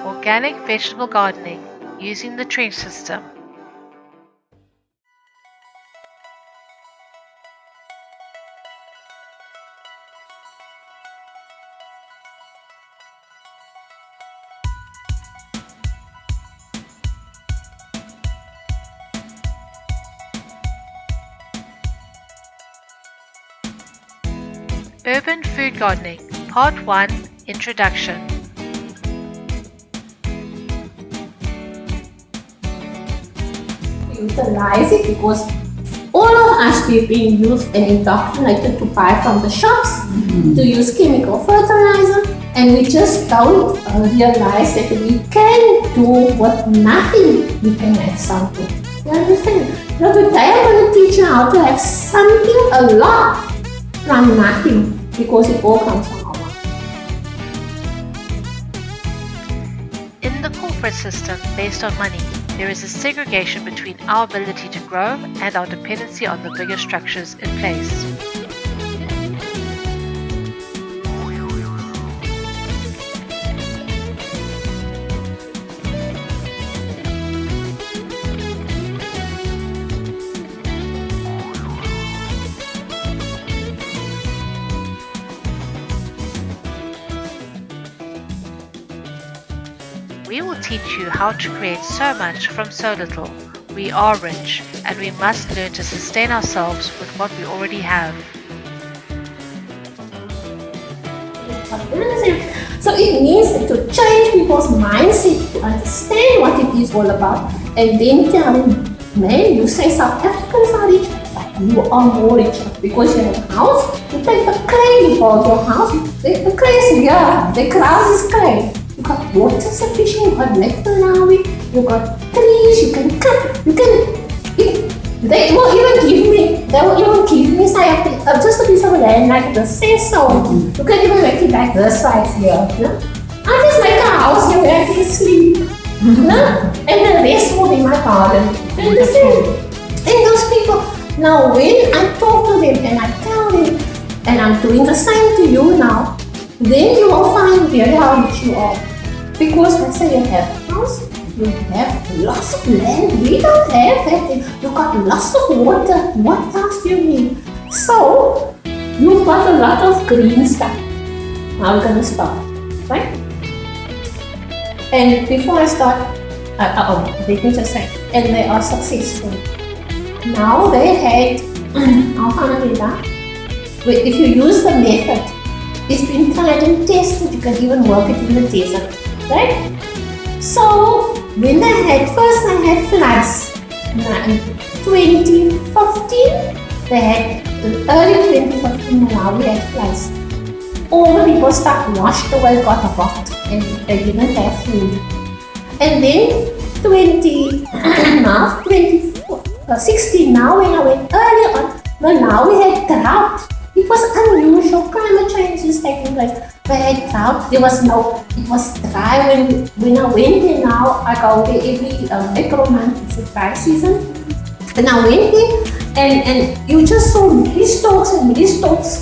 Organic vegetable gardening using the trench system. Urban Food Gardening, Part 1, Introduction. Utilize it because all of us we've been used and indoctrinated to buy from the shops, to use chemical fertilizer, and we just don't realize that we can do with nothing, we can have something. You understand? Now today I'm going to teach you how to have something a lot from nothing, because it all comes from our mind. In the corporate system based on money, there is a segregation between our ability to grow and our dependency on the bigger structures in place. We will teach you how to create so much from so little. We are rich, and we must learn to sustain ourselves with what we already have. So it means to change people's mindset, to understand what it is all about, and then tell them, man, you say South Africans are rich, but you are more richer because you have a house. You take the clay, you build your house, the clay is here, the grass is clay. You got water sufficient, you got nectar now, you got trees, you can cut, they will even give me say, just a piece of land like this, say so. You can even make it like this right here. No? I just make a house here where I can sleep. No? And the rest will be my garden. You understand? And those people, now when I talk to them and I tell them, and I'm doing the same to you now, then you will find very how rich you are. Because I say you have a house, you have lots of land, we don't have that. You got lots of water, what else do you need? So, you've got a lot of green stuff. Now we're going to start, right? And before I start, let me just say, and they are successful. Now they had, if you use the method, it's been tried and tested, you can even work it in the desert, right? So, when I had floods, in 2015, they had, early 2015, now we had floods. All the people stuff washed away, got hot, and they didn't have food. And then 2016, now when I went earlier on, but now we had drought. It was unusual, climate change is taking place. We had drought, it was dry when I went there. Now I go there every April month, it's a dry season. And I went there and you just saw many stalks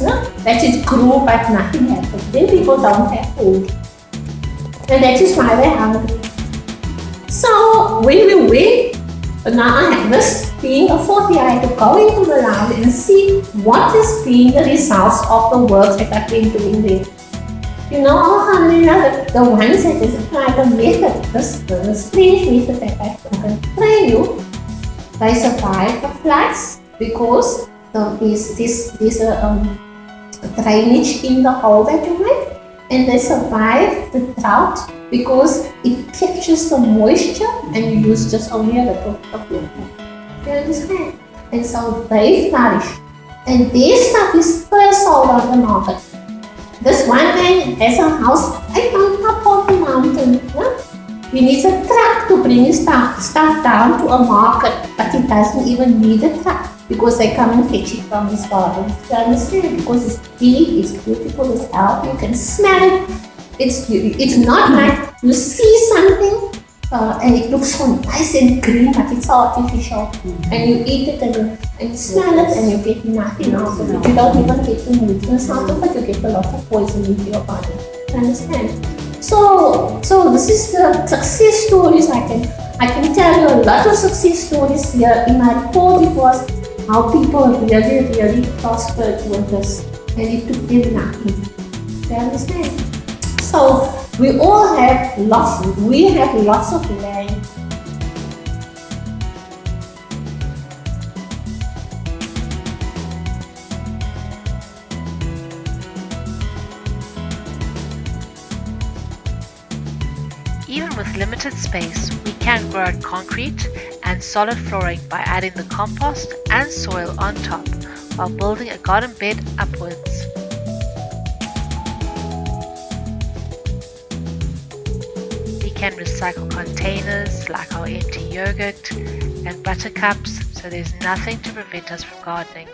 no? That just grew but nothing happened. Then people don't have food. And that is why they're hungry. So when we went, now I had this being a fourth year, I had to go into the lab and see what has been the results of the work that I've been doing there. You know, alhamdulillah, the ones that is applied the method, the strange method that I can train you, they survive the floods because there's drainage in the hole that you make, and they survive the drought because it captures the moisture and you use just only a little of water. You understand? And so they flourish. And their stuff is first sold on the market. This one man has a house right on top of the mountain. Yeah? He needs a truck to bring his stuff down to a market, but he doesn't even need a truck because they come and fetch it from his garden. You understand? Because it's deep, it's beautiful, it's healthy, you can smell it. It's not like you see something and it looks so nice and green, but it's artificial. And you eat it and you smell it and you get nothing out of it. You don't even get the nutrients out of it, you get a lot of poison into your body. You understand? So this is the success stories. I can tell you a lot of success stories here. In my report, it was how people really prospered with this, and it took them nothing. You understand? So we all have lots of land. Even with limited space, we can grow out concrete and solid flooring by adding the compost and soil on top while building a garden bed upwards. We can recycle containers like our empty yogurt and butter cups, so there's nothing to prevent us from gardening.